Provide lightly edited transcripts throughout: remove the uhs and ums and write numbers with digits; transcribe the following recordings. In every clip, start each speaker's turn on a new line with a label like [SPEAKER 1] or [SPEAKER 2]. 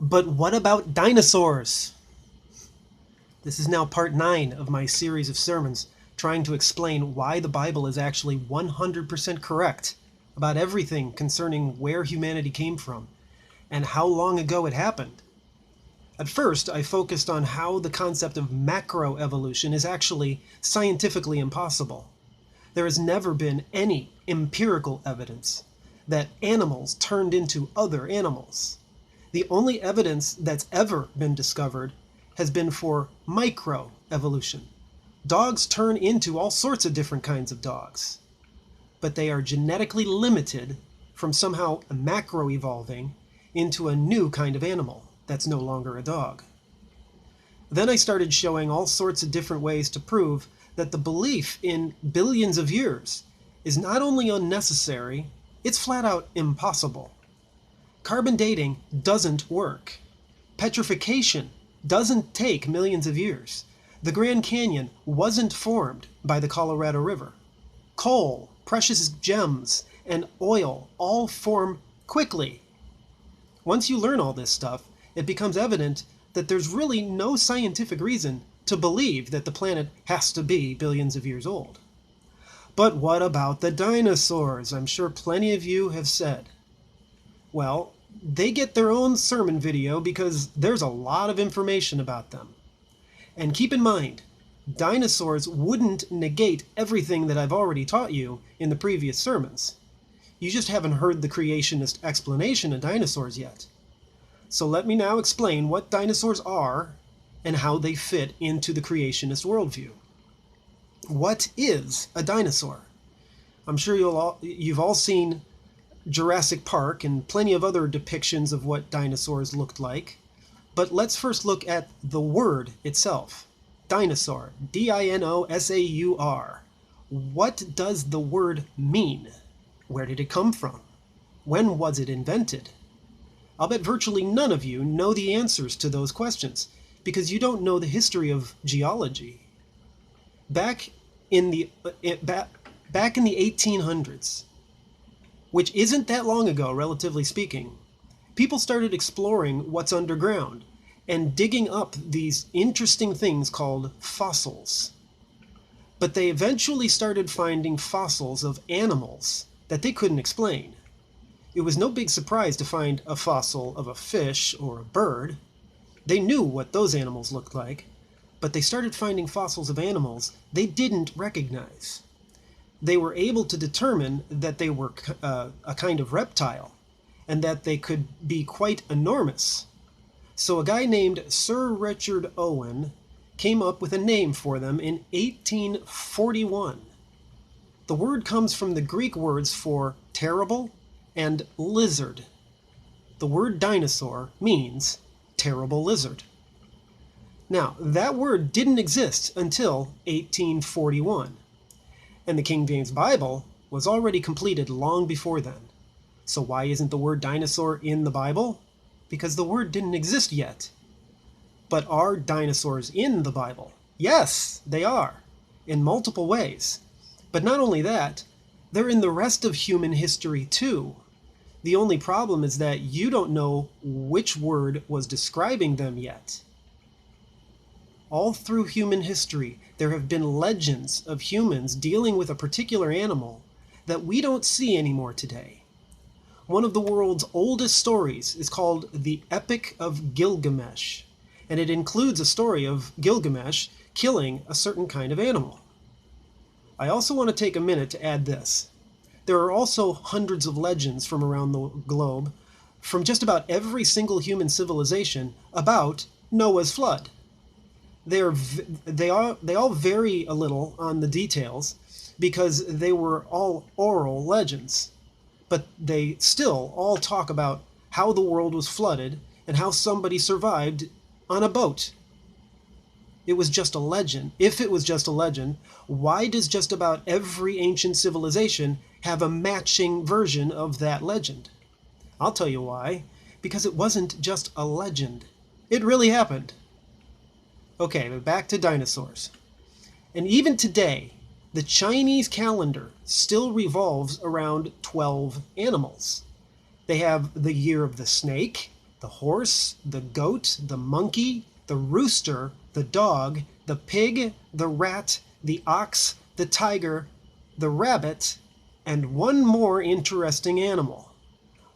[SPEAKER 1] But what about dinosaurs? This is now part 9 of my series of sermons trying to explain why the Bible is actually 100% correct about everything concerning where humanity came from and how long ago it happened. At first, I focused on how the concept of macroevolution is actually scientifically impossible. There has never been any empirical evidence that animals turned into other animals. The only evidence that's ever been discovered has been for microevolution. Dogs turn into all sorts of different kinds of dogs, but they are genetically limited from somehow macroevolving into a new kind of animal that's no longer a dog. Then I started showing all sorts of different ways to prove that the belief in billions of years is not only unnecessary, it's flat out impossible. Carbon dating doesn't work. Petrification doesn't take millions of years. The Grand Canyon wasn't formed by the Colorado River. Coal, precious gems, and oil all form quickly. Once you learn all this stuff, it becomes evident that there's really no scientific reason to believe that the planet has to be billions of years old. But what about the dinosaurs? I'm sure plenty of you have said. Well, they get their own sermon video because there's a lot of information about them. And keep in mind, dinosaurs wouldn't negate everything that I've already taught you in the previous sermons. You just haven't heard the creationist explanation of dinosaurs yet. So let me now explain what dinosaurs are and how they fit into the creationist worldview. What is a dinosaur? I'm sure you've all seen Jurassic Park and plenty of other depictions of what dinosaurs looked like. But let's first look at the word itself. Dinosaur. D-I-N-O-S-A-U-R. What does the word mean? Where did it come from? When was it invented? I'll bet virtually none of you know the answers to those questions because you don't know the history of geology. Back in the 1800s, which isn't that long ago, relatively speaking, people started exploring what's underground and digging up these interesting things called fossils. But they eventually started finding fossils of animals that they couldn't explain. It was no big surprise to find a fossil of a fish or a bird. They knew what those animals looked like, but they started finding fossils of animals they didn't recognize. They were able to determine that they were a kind of reptile and that they could be quite enormous. So a guy named Sir Richard Owen came up with a name for them in 1841. The word comes from the Greek words for terrible and lizard. The word dinosaur means terrible lizard. Now, that word didn't exist until 1841, and the King James Bible was already completed long before then. So why isn't the word dinosaur in the Bible? Because the word didn't exist yet. But are dinosaurs in the Bible? Yes, they are, in multiple ways. But not only that, they're in the rest of human history too. The only problem is that you don't know which word was describing them yet. All through human history, there have been legends of humans dealing with a particular animal that we don't see anymore today. One of the world's oldest stories is called the Epic of Gilgamesh, and it includes a story of Gilgamesh killing a certain kind of animal. I also want to take a minute to add this. There are also hundreds of legends from around the globe, from just about every single human civilization, about Noah's flood. They all vary a little on the details because they were all oral legends, but they still all talk about how the world was flooded and how somebody survived on a boat. It was just a legend. If it was just a legend, why does just about every ancient civilization have a matching version of that legend? I'll tell you why. Because it wasn't just a legend. It really happened. Okay, but back to dinosaurs. And even today, the Chinese calendar still revolves around 12 animals. They have the year of the snake, The horse, the goat, the monkey, the rooster, the dog, the pig, the rat, the ox, the tiger, the rabbit, and one more interesting animal.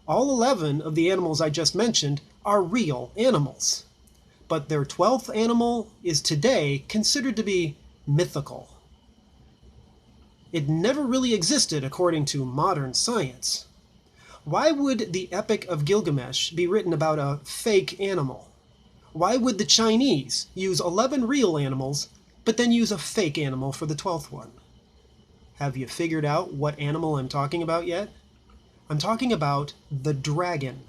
[SPEAKER 1] All 11 of the animals I just mentioned are real animals, but their 12th animal is today considered to be mythical. It never really existed according to modern science. Why would the Epic of Gilgamesh be written about a fake animal? Why would the Chinese use 11 real animals, but then use a fake animal for the 12th one? Have you figured out what animal I'm talking about yet? I'm talking about the dragon.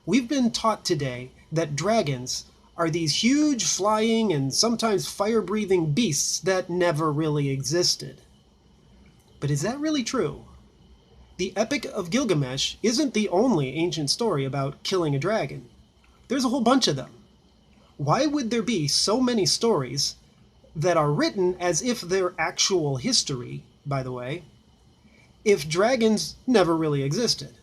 [SPEAKER 1] We've been taught today that dragons are these huge flying and sometimes fire-breathing beasts that never really existed. But is that really true? The Epic of Gilgamesh isn't the only ancient story about killing a dragon. There's a whole bunch of them. Why would there be so many stories that are written as if they're actual history, by the way, if dragons never really existed?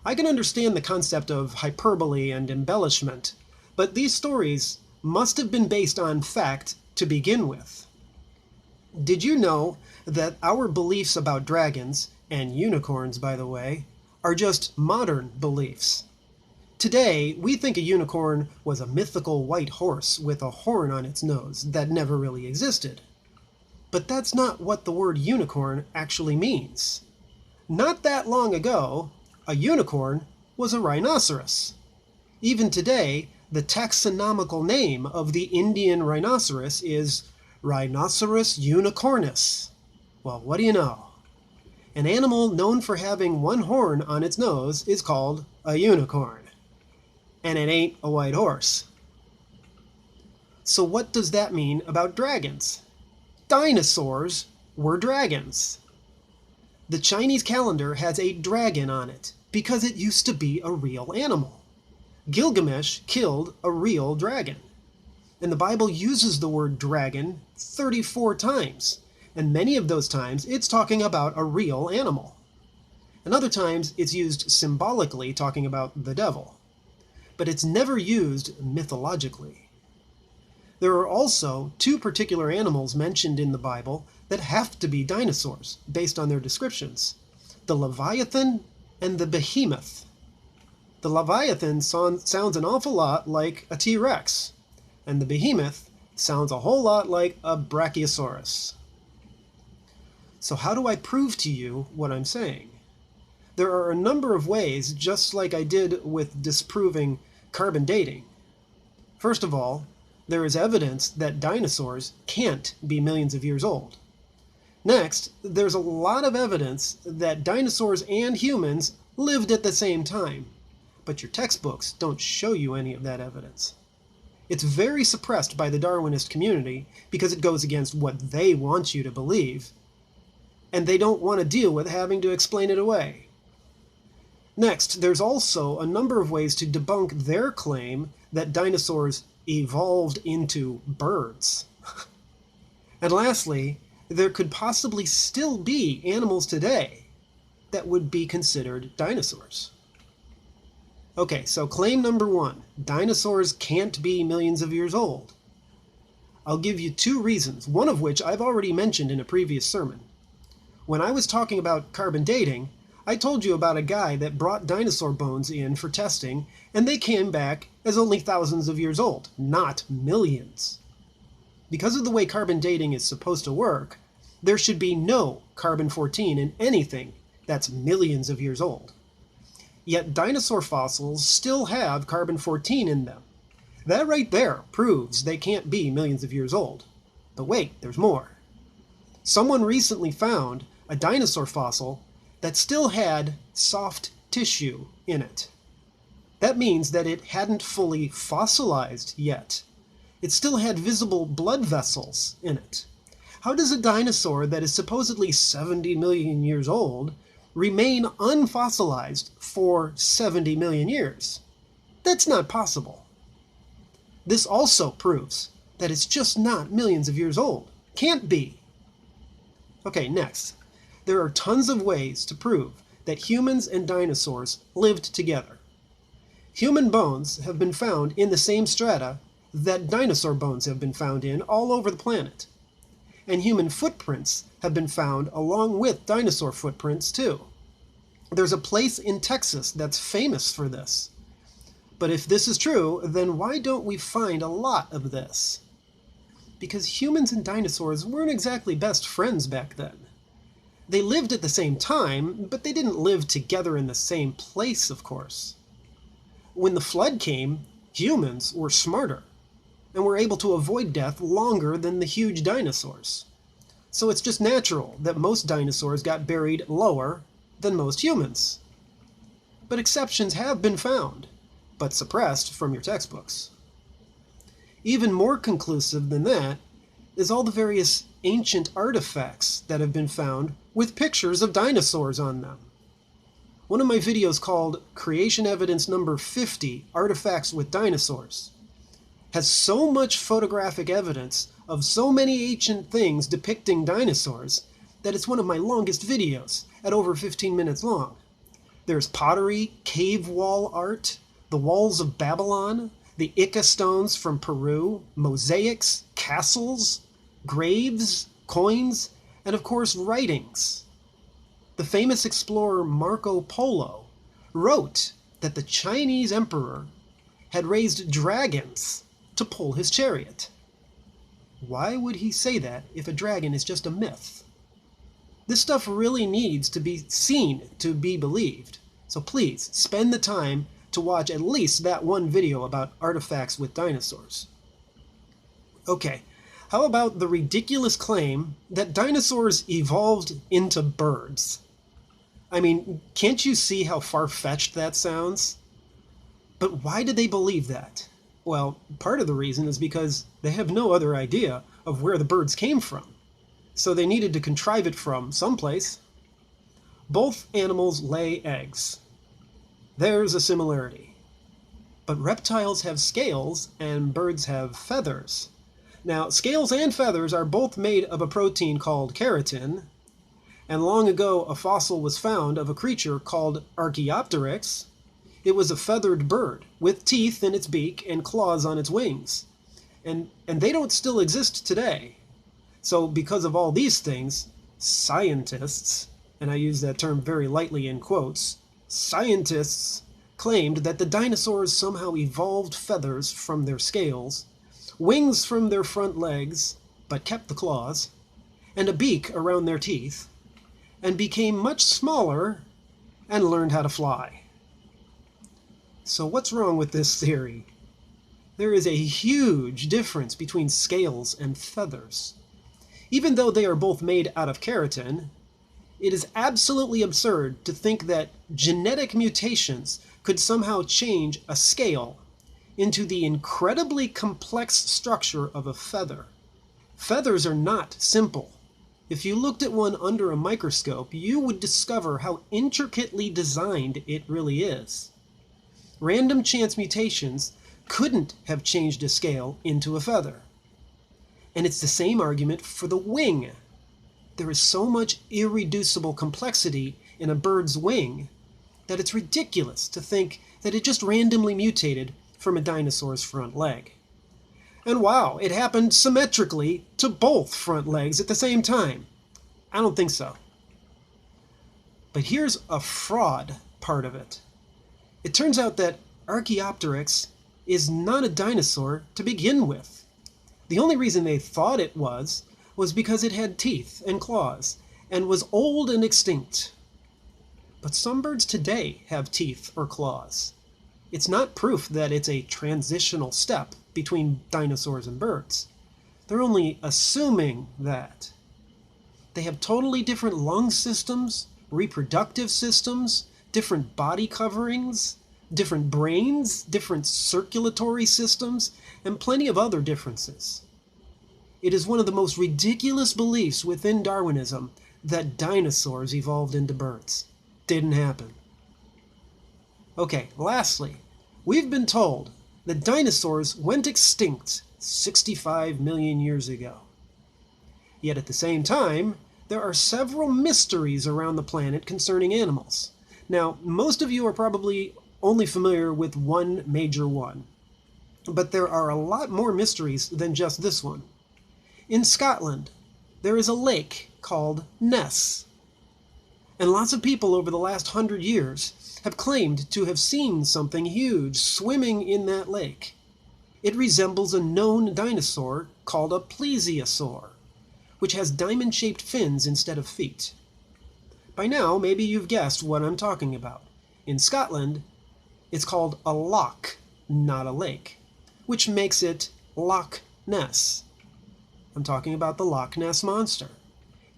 [SPEAKER 1] I can understand the concept of hyperbole and embellishment, but these stories must have been based on fact to begin with. Did you know that our beliefs about dragons, and unicorns, by the way, are just modern beliefs? Today, we think a unicorn was a mythical white horse with a horn on its nose that never really existed. But that's not what the word unicorn actually means. Not that long ago, a unicorn was a rhinoceros. Even today, the taxonomical name of the Indian rhinoceros is Rhinoceros unicornis. Well, what do you know? An animal known for having one horn on its nose is called a unicorn. And it ain't a white horse. So what does that mean about dragons? Dinosaurs were dragons. The Chinese calendar has a dragon on it because it used to be a real animal. Gilgamesh killed a real dragon. And the Bible uses the word dragon 34 times. And many of those times, it's talking about a real animal. And other times, it's used symbolically, talking about the devil. But it's never used mythologically. There are also 2 particular animals mentioned in the Bible that have to be dinosaurs, based on their descriptions: the Leviathan and the Behemoth. The Leviathan sounds an awful lot like a T-Rex, and the Behemoth sounds a whole lot like a Brachiosaurus. So how do I prove to you what I'm saying? There are a number of ways, just like I did with disproving carbon dating. First of all, there is evidence that dinosaurs can't be millions of years old. Next, there's a lot of evidence that dinosaurs and humans lived at the same time, but your textbooks don't show you any of that evidence. It's very suppressed by the Darwinist community because it goes against what they want you to believe, and they don't want to deal with having to explain it away. Next, there's also a number of ways to debunk their claim that dinosaurs evolved into birds. And lastly, there could possibly still be animals today that would be considered dinosaurs. Okay, so claim number 1, dinosaurs can't be millions of years old. I'll give you 2 reasons, one of which I've already mentioned in a previous sermon. When I was talking about carbon dating, I told you about a guy that brought dinosaur bones in for testing, and they came back as only thousands of years old, not millions. Because of the way carbon dating is supposed to work, there should be no carbon-14 in anything that's millions of years old. Yet dinosaur fossils still have carbon-14 in them. That right there proves they can't be millions of years old. But wait, there's more. Someone recently found a dinosaur fossil that still had soft tissue in it. That means that it hadn't fully fossilized yet. It still had visible blood vessels in it. How does a dinosaur that is supposedly 70 million years old remain unfossilized for 70 million years? That's not possible. This also proves that it's just not millions of years old. Can't be. Okay, next. There are tons of ways to prove that humans and dinosaurs lived together. Human bones have been found in the same strata that dinosaur bones have been found in all over the planet. And human footprints have been found along with dinosaur footprints too. There's a place in Texas that's famous for this. But if this is true, then why don't we find a lot of this? Because humans and dinosaurs weren't exactly best friends back then. They lived at the same time, but they didn't live together in the same place, of course. When the flood came, humans were smarter and were able to avoid death longer than the huge dinosaurs. So it's just natural that most dinosaurs got buried lower than most humans. But exceptions have been found, but suppressed from your textbooks. Even more conclusive than that is all the various ancient artifacts that have been found with pictures of dinosaurs on them. One of my videos called Creation Evidence number 50, Artifacts with Dinosaurs, has so much photographic evidence of so many ancient things depicting dinosaurs that it's one of my longest videos, at over 15 minutes long. There's pottery, cave wall art, the walls of Babylon, the Ica stones from Peru, mosaics, castles, graves, coins, and of course writings. The famous explorer Marco Polo wrote that the Chinese emperor had raised dragons to pull his chariot. Why would he say that if a dragon is just a myth? This stuff really needs to be seen to be believed. So please, spend the time to watch at least that one video about artifacts with dinosaurs. Okay, how about the ridiculous claim that dinosaurs evolved into birds? I mean, can't you see how far-fetched that sounds? But why did they believe that? Well, part of the reason is because they have no other idea of where the birds came from. So they needed to contrive it from someplace. Both animals lay eggs. There's a similarity. But reptiles have scales and birds have feathers. Now, scales and feathers are both made of a protein called keratin, and long ago a fossil was found of a creature called Archaeopteryx. It was a feathered bird with teeth in its beak and claws on its wings. And they don't still exist today. So because of all these things, scientists, and I use that term very lightly in quotes, scientists claimed that the dinosaurs somehow evolved feathers from their scales, wings from their front legs, but kept the claws, and a beak around their teeth, and became much smaller and learned how to fly. So what's wrong with this theory? There is a huge difference between scales and feathers. Even though they are both made out of keratin, it is absolutely absurd to think that genetic mutations could somehow change a scale into the incredibly complex structure of a feather. Feathers are not simple. If you looked at one under a microscope, you would discover how intricately designed it really is. Random chance mutations couldn't have changed a scale into a feather. And it's the same argument for the wing. There is so much irreducible complexity in a bird's wing that it's ridiculous to think that it just randomly mutated from a dinosaur's front leg. And wow, it happened symmetrically to both front legs at the same time. I don't think so. But here's a fraud part of it. It turns out that Archaeopteryx is not a dinosaur to begin with. The only reason they thought it was because it had teeth and claws and was old and extinct. But some birds today have teeth or claws. It's not proof that it's a transitional step between dinosaurs and birds. They're only assuming that. They have totally different lung systems, reproductive systems, different body coverings, different brains, different circulatory systems, and plenty of other differences. It is one of the most ridiculous beliefs within Darwinism that dinosaurs evolved into birds. Didn't happen. Okay, lastly, we've been told that dinosaurs went extinct 65 million years ago. Yet at the same time, there are several mysteries around the planet concerning animals. Now, most of you are probably only familiar with one major one. But there are a lot more mysteries than just this one. In Scotland, there is a lake called Ness. And lots of people over the last 100 years have claimed to have seen something huge swimming in that lake. It resembles a known dinosaur called a plesiosaur, which has diamond-shaped fins instead of feet. By now, maybe you've guessed what I'm talking about. In Scotland, it's called a loch, not a lake, which makes it Loch Ness. I'm talking about the Loch Ness Monster.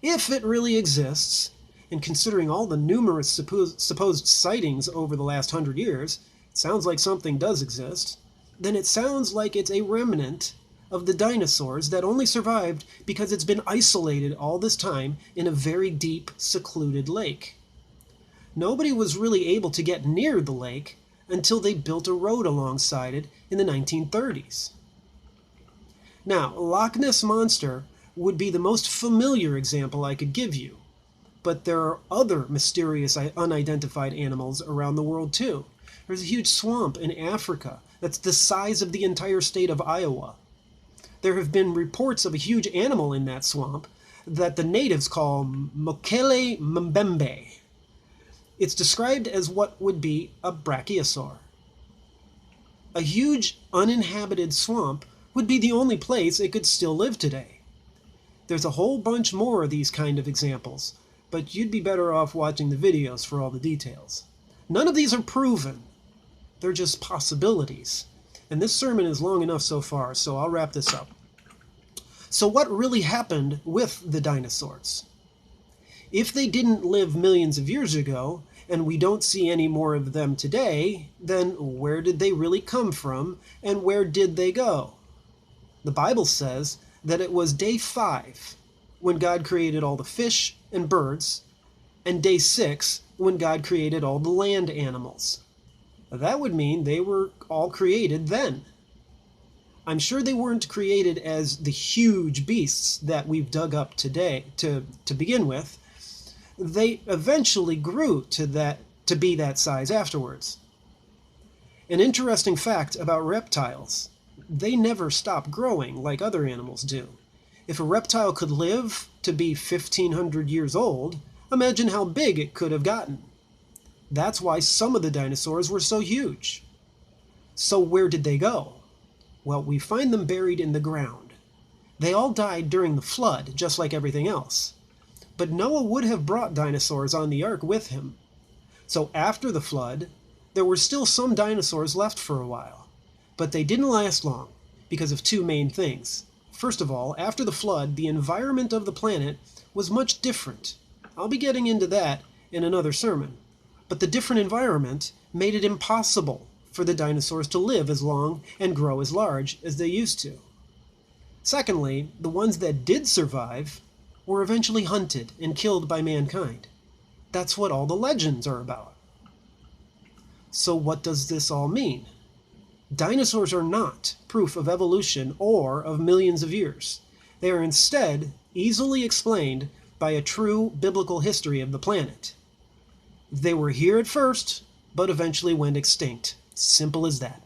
[SPEAKER 1] If it really exists, and considering all the numerous supposed sightings over the last 100 years, it sounds like something does exist, then it sounds like it's a remnant of the dinosaurs that only survived because it's been isolated all this time in a very deep, secluded lake. Nobody was really able to get near the lake until they built a road alongside it in the 1930s. Now, Loch Ness Monster would be the most familiar example I could give you, but there are other mysterious unidentified animals around the world too. There's a huge swamp in Africa that's the size of the entire state of Iowa. There have been reports of a huge animal in that swamp that the natives call Mokele Mbembe. It's described as what would be a brachiosaur. A huge uninhabited swamp would be the only place it could still live today. There's a whole bunch more of these kind of examples, but you'd be better off watching the videos for all the details. None of these are proven. They're just possibilities. And this sermon is long enough so far, so I'll wrap this up. So what really happened with the dinosaurs? If they didn't live millions of years ago, and we don't see any more of them today, then where did they really come from, and where did they go? The Bible says that it was day 5 when God created all the fish and birds, and day 6 when God created all the land animals. That would mean they were all created then. I'm sure they weren't created as the huge beasts that we've dug up today to begin with. They eventually grew to be that size afterwards. An interesting fact about reptiles: they never stop growing like other animals do. If a reptile could live to be 1,500 years old, imagine how big it could have gotten. That's why some of the dinosaurs were so huge. So where did they go? Well, we find them buried in the ground. They all died during the flood, just like everything else. But Noah would have brought dinosaurs on the ark with him. So after the flood, there were still some dinosaurs left for a while. But they didn't last long because of two main things. First of all, after the flood, the environment of the planet was much different. I'll be getting into that in another sermon. But the different environment made it impossible for the dinosaurs to live as long and grow as large as they used to. Secondly, the ones that did survive were eventually hunted and killed by mankind. That's what all the legends are about. So what does this all mean? Dinosaurs are not proof of evolution or of millions of years. They are instead easily explained by a true biblical history of the planet. They were here at first, but eventually went extinct. Simple as that.